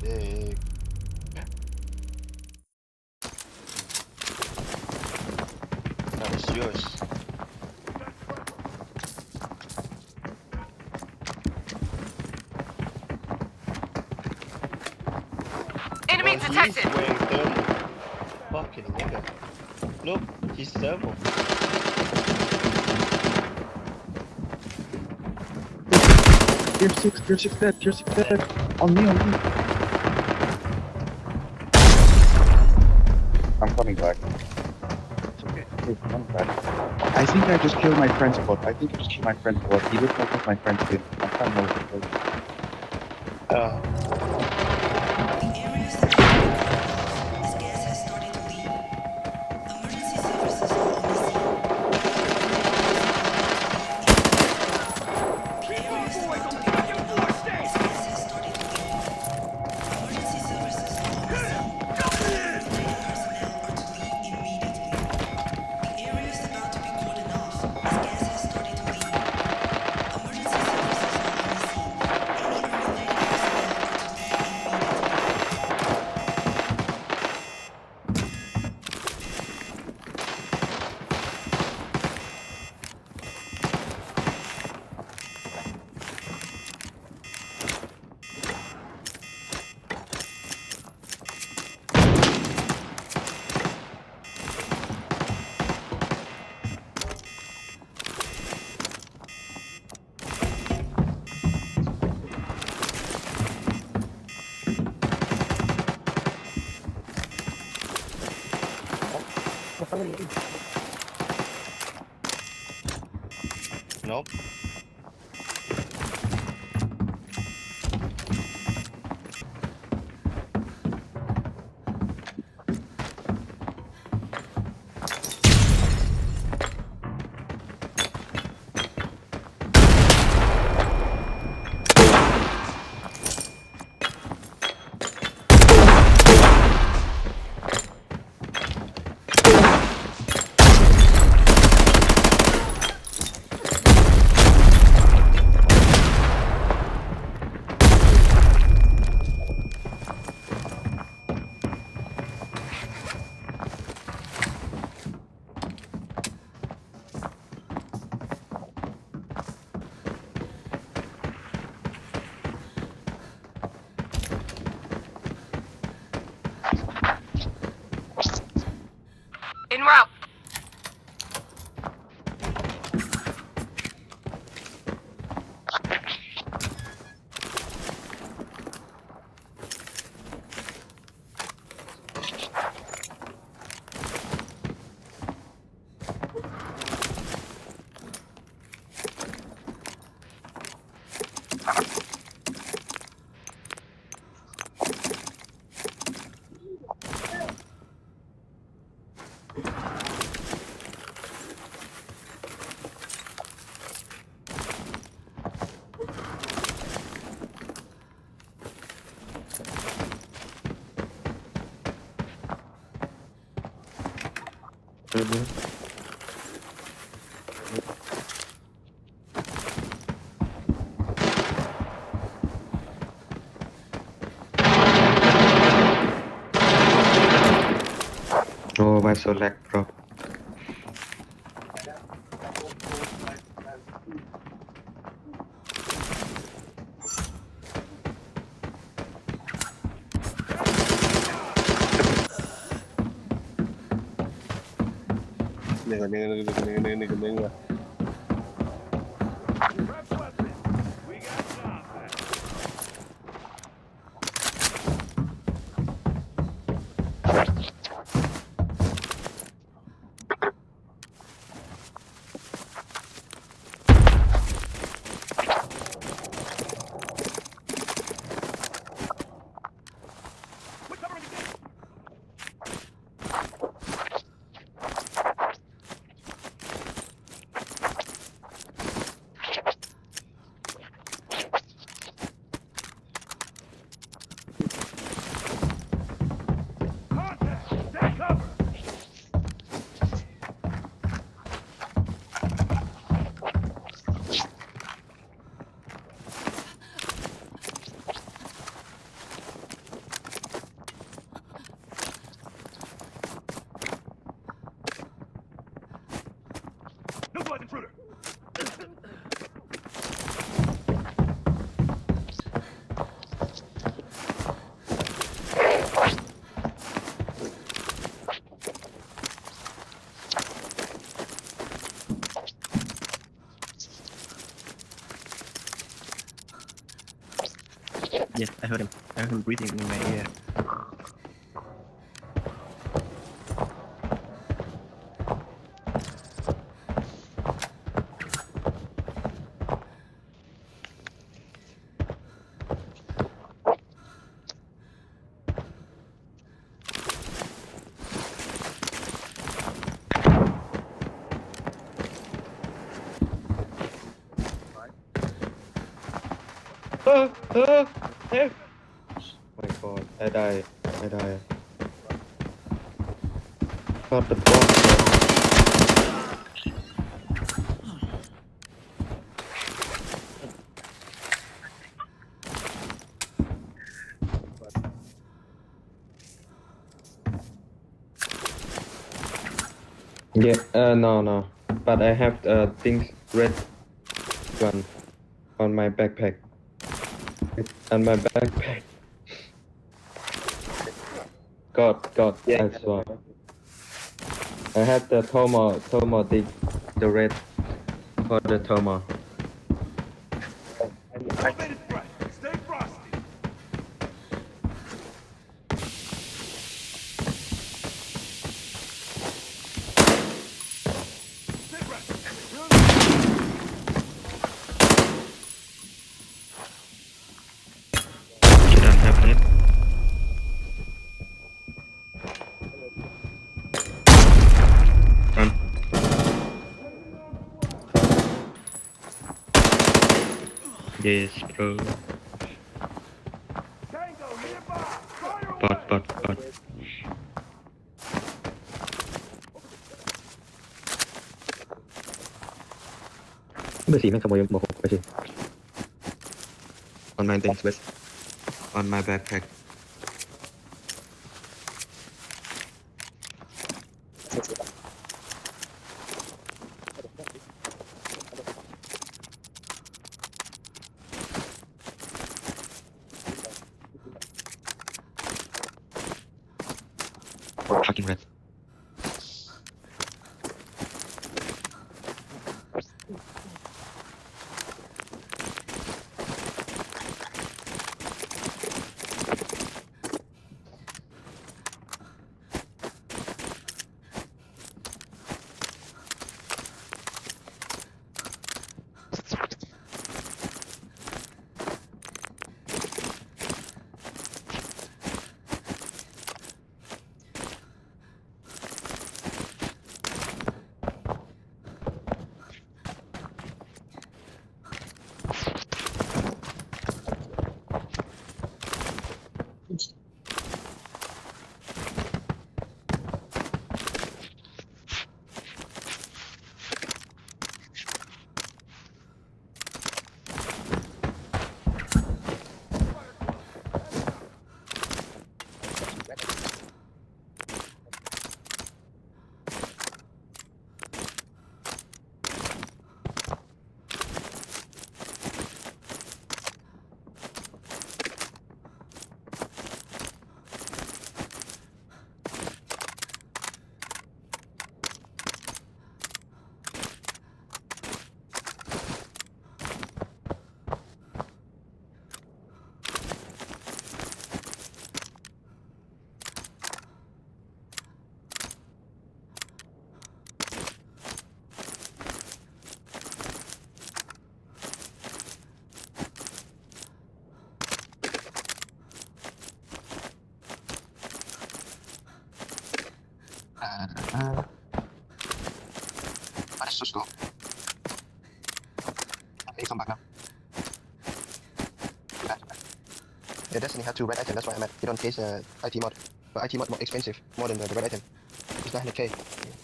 네, 잘했어요. Enemy Well, he's detected. wearing thermal. Fucking nigga. Look, he's thermal. Tier 6 dead, tier 6 dead. On me, on me. I'm coming back. It's okay. Hey, come back. I think I just killed my friend's bot. I think I just killed my friend's bot. He looked like my friend's kid. I'm trying to know what it was. Uh, nope. En route. Oh, my so lag, bro. Nigga. Yes, I heard him. I heard him breathing in my ear. Help! My god, I die. I die. Got the box. Yeah, no. But I have things red gun on my backpack. On my backpack. God, Yeah. I swear. I have the Toma, the red for the Toma. Elevated threat. Stay frosty. Stay frosty. You don't have it. Run. Yes, bro. Tango nearby. Fire away. Bot. เบอร์สี่แม่งขโมยโมโหไปสิ On my things, West. On my backpack. Fucking red. Let's just go. Hey, come back now. Back. Yeah, Destiny had 2 red items, that's why I'm at. You don't case IT mod. But IT mod more expensive, more than the red item. It's 900k.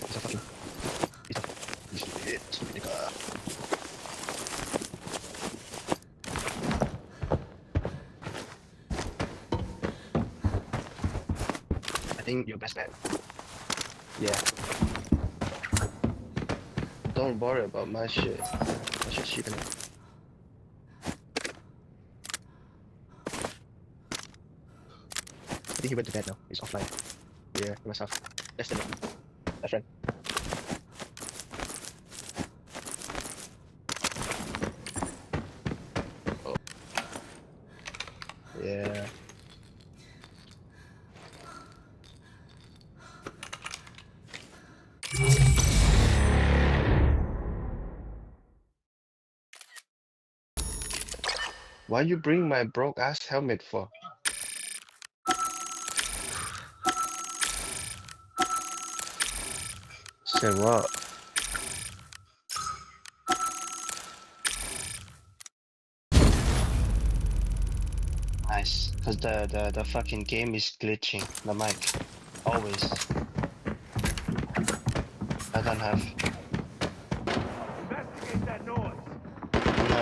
It's a fucking... Stupid nigga. I think your best bet. Yeah. Don't worry about my shit. My shit's cheap enough. I think he went to bed now. He's offline. Yeah, myself. Destiny. My friend. Yeah. Why you bring my broke ass helmet for? Say what? Nice, cause the fucking game is glitching. The mic, always. I don't have. Investigate that noise. No.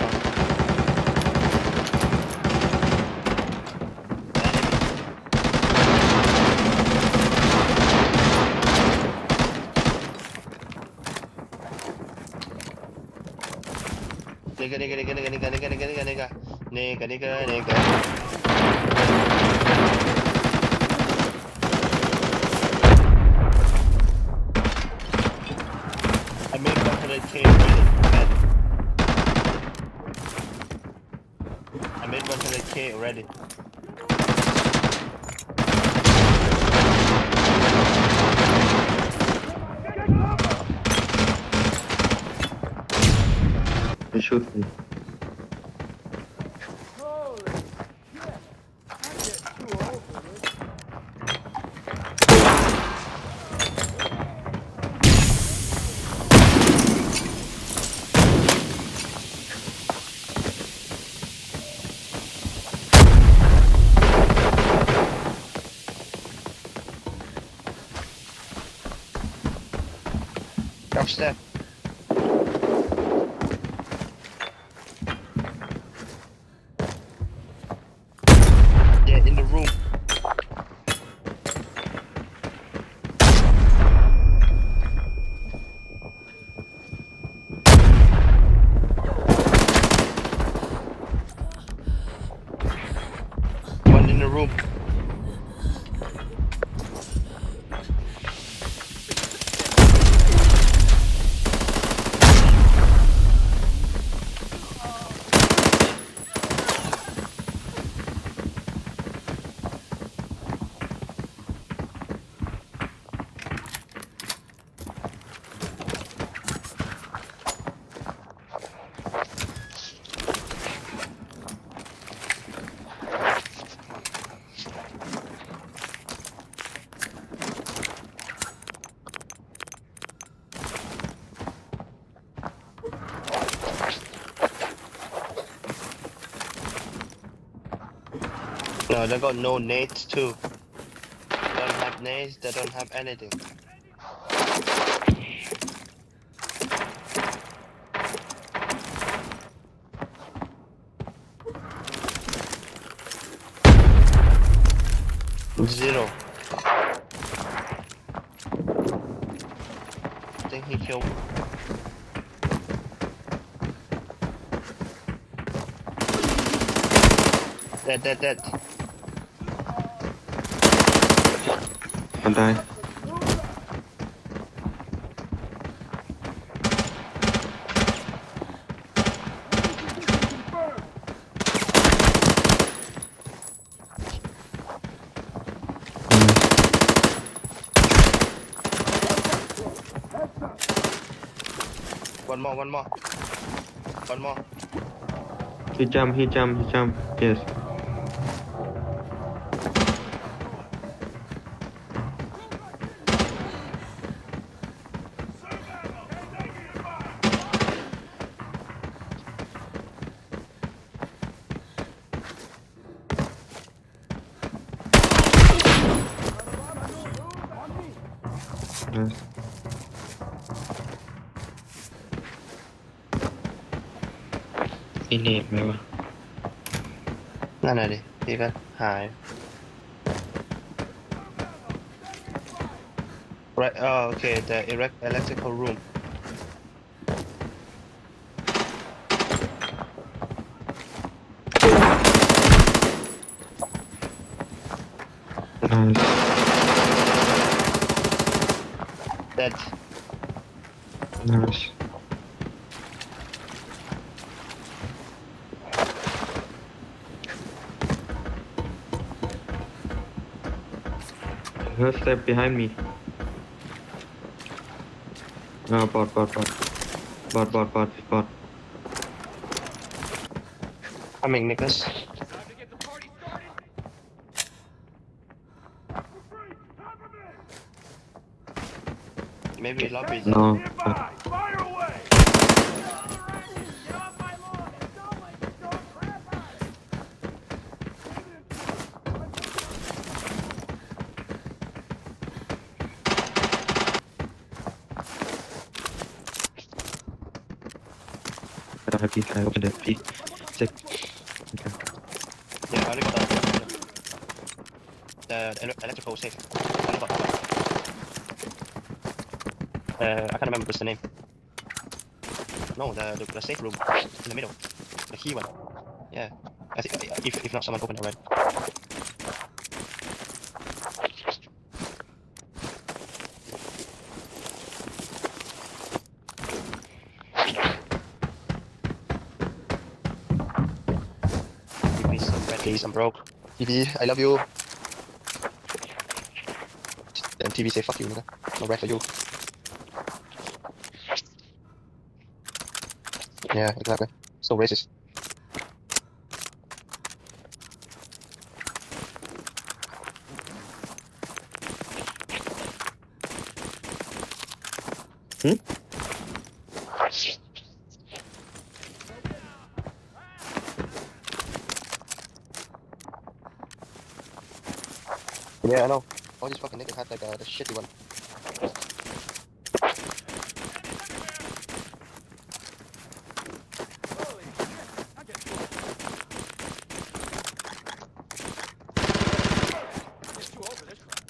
Nigga, nigga, nigga, nigga, nigga, nigga, nigga, nigga, nigga, nigga, nigga, nigga. I made 100k already. Man. I made 100k already. They shoot me. Holy shit. I'm getting too old for this. Upstairs. Yeah, in the room. One in the room. No, they got no nades too. They don't have nades, they don't have anything. Zero. I think he killed. Dead. I die. One more. He jump. Yes. Yes. He need ไหมวะ นั่นน่ะดิพี่ก็หาย Right, oh, okay, the electrical room. Nice. Dead. Nice. Her step behind me. Bot. Coming, Nicholas. Time to get the party started. Maybe lobby. No. Nearby, fire away. Get off my lawn. It's not like it's going crap out. I don't have peace. I opened it. Peace. Sick. Okay. Yeah, I only got the electrical safe. I only got I can't remember what's the name. No, the safe room in the middle, the key one. Yeah, I think if not, someone opened it already. Give me some red, please. I'm broke. TV, I love you. And TV say fuck you, nigga. No red for you. Yeah, exactly. So racist. Hmm? Yeah, I know. All these fucking niggas had like the shitty one. Holy shit. I get too old for this crap.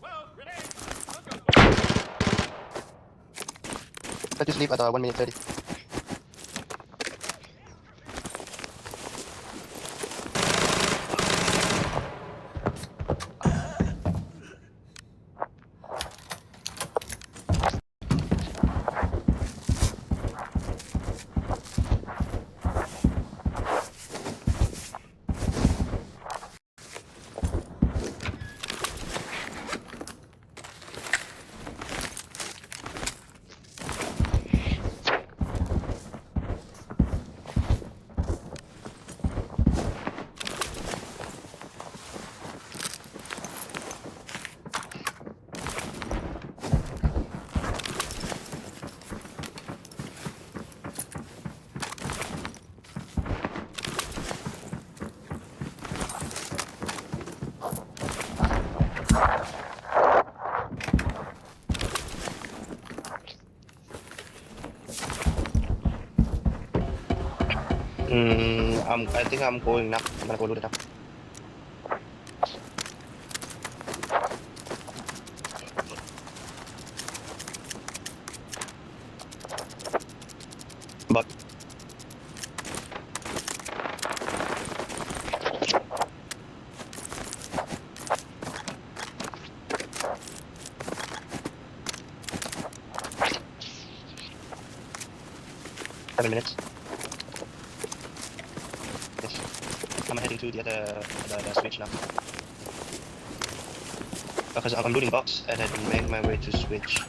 Well, grenade. Let's go. Let's just leave at 1 minute 30. I think I'm going now. I'm gonna go loot it up. But seven minutes. Yes. I'm heading to the other the switch now. Because I'm looting box and then make my way to switch.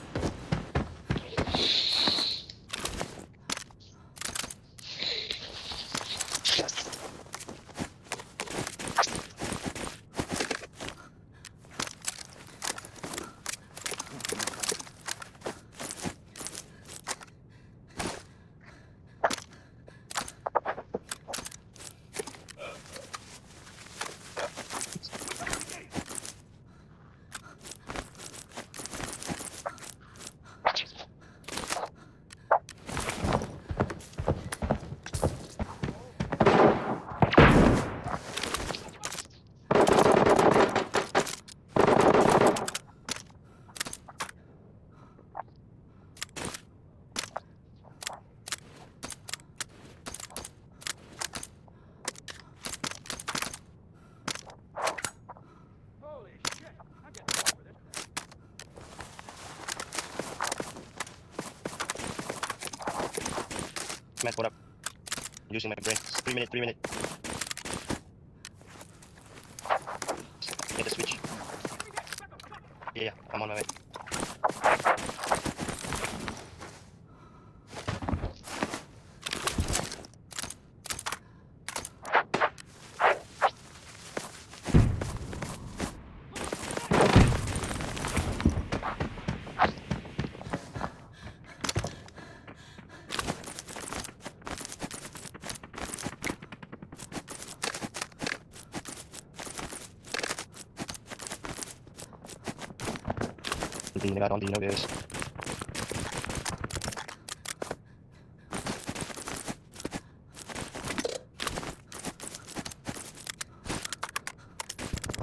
Holy shit. I get too old for this crap. Matt, what up? using my brain. 3 minutes, 3 minutes. Get the switch. Yeah, I'm on my way. I don't know this.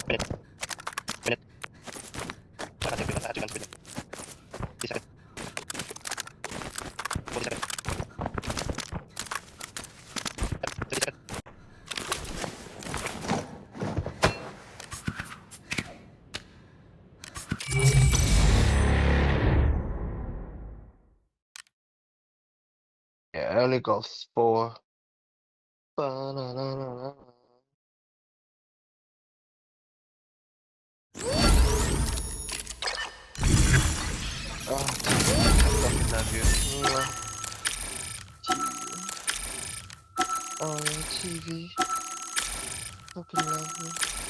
Minute. Minute. I have to guns with it. 30 seconds. 40 seconds. 30 seconds. Yeah, I only got 4. Ba-na-na-na-na. Oh, I fucking love you. Oh, TV. Fucking love you.